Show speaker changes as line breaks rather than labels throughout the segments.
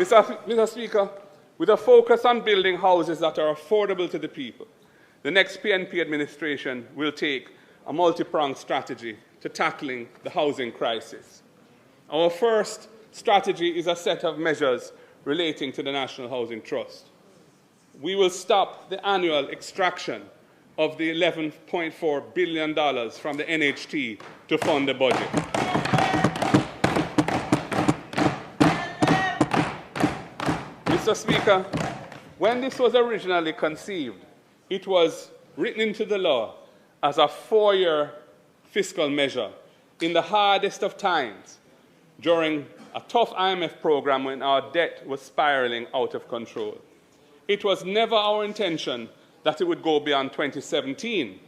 Mr. Speaker, with a focus on building houses that are affordable to the people, the next PNP administration will take a multi-pronged strategy to tackling the housing crisis. Our first strategy is a set of measures relating to the National Housing Trust. We will stop the annual extraction of the $11.4 billion from the NHT to fund the budget. Mr. Speaker, when this was originally conceived, it was written into the law as a 4-year fiscal measure in the hardest of times during a tough IMF program when our debt was spiraling out of control. It was never our intention that it would go beyond 2017.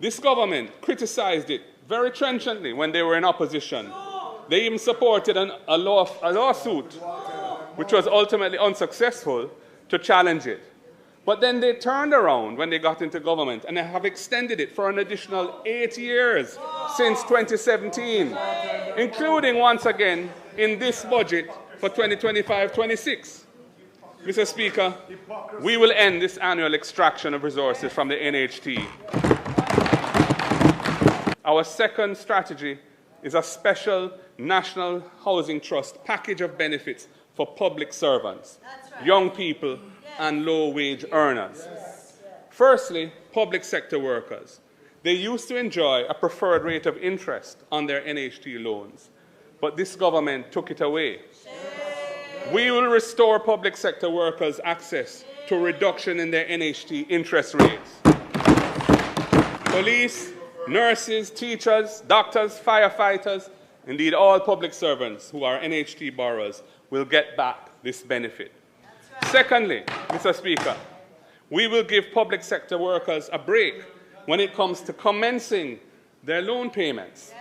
This government criticized it very trenchantly when they were in opposition. They even supported a lawsuit, which was ultimately unsuccessful, to challenge it. But then they turned around when they got into government and they have extended it for an additional 8 years since 2017, including once again in this budget for 2025-26. Mr. Speaker, we will end this annual extraction of resources from the NHT. Our second strategy is a special National Housing Trust package of benefits for public servants, young people, and low-wage earners. Firstly, public sector workers. They used to enjoy a preferred rate of interest on their NHT loans, but this government took it away. We will restore public sector workers access to a reduction in their NHT interest rates. Police, nurses, teachers, doctors, firefighters, indeed all public servants who are NHT borrowers will get back this benefit. Secondly, Mr. Speaker, we will give public sector workers a break when it comes to commencing their loan payments.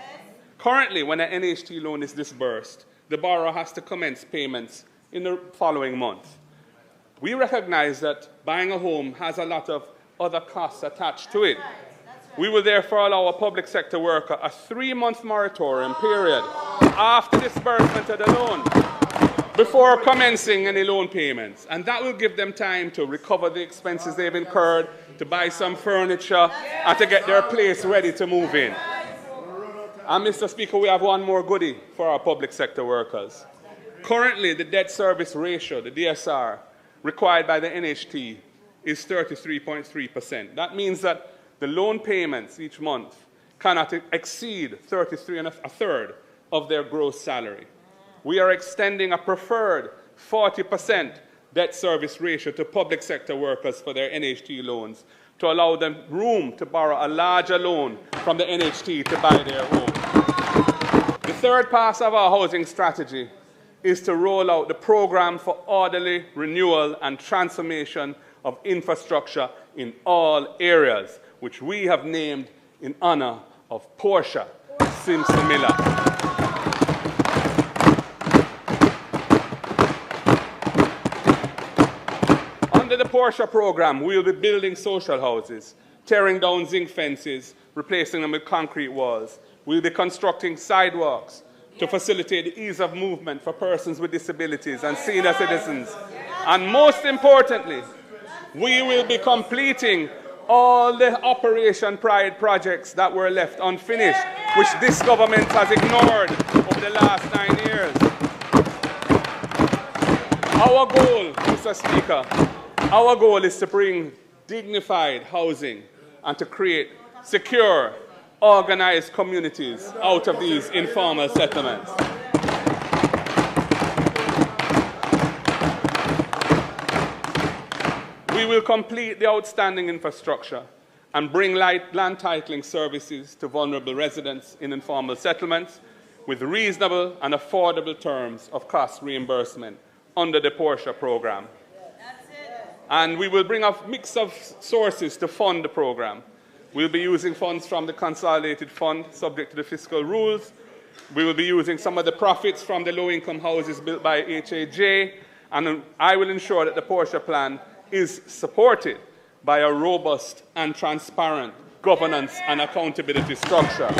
Currently, when an NHT loan is disbursed, the borrower has to commence payments in the following month. We recognize that buying a home has a lot of other costs attached to it. We will therefore allow a public sector worker a 3-month moratorium period after disbursement of the loan before commencing any loan payments. And that will give them time to recover the expenses they've incurred, to buy some furniture, and to get their place ready to move in. And Mr. Speaker, we have one more goodie for our public sector workers. Currently, the debt service ratio, the DSR, required by the NHT is 33.3%. That means that the loan payments each month cannot exceed 33 1/3 of their gross salary. We are extending a preferred 40% debt service ratio to public sector workers for their NHT loans to allow them room to borrow a larger loan from the NHT to buy their home. The third part of our housing strategy is to roll out the program for orderly renewal and transformation of infrastructure in all areas, which we have named in honor of Portia Simpson Miller. Under the Portia program, we will be building social houses, tearing down zinc fences, replacing them with concrete walls. We will be constructing sidewalks to facilitate the ease of movement for persons with disabilities and senior citizens. And most importantly, we will be completing all the Operation Pride projects that were left unfinished, which this government has ignored over the last 9 years. Our goal, Mr. Speaker, our goal is to bring dignified housing and to create secure, organized communities out of these informal settlements. We will complete the outstanding infrastructure and bring land titling services to vulnerable residents in informal settlements with reasonable and affordable terms of cost reimbursement under the Portia program. And we will bring a mix of sources to fund the program. We'll be using funds from the Consolidated Fund, subject to the fiscal rules. We will be using some of the profits from the low-income houses built by HAJ, and I will ensure that the Portia plan is supported by a robust and transparent governance and accountability structure.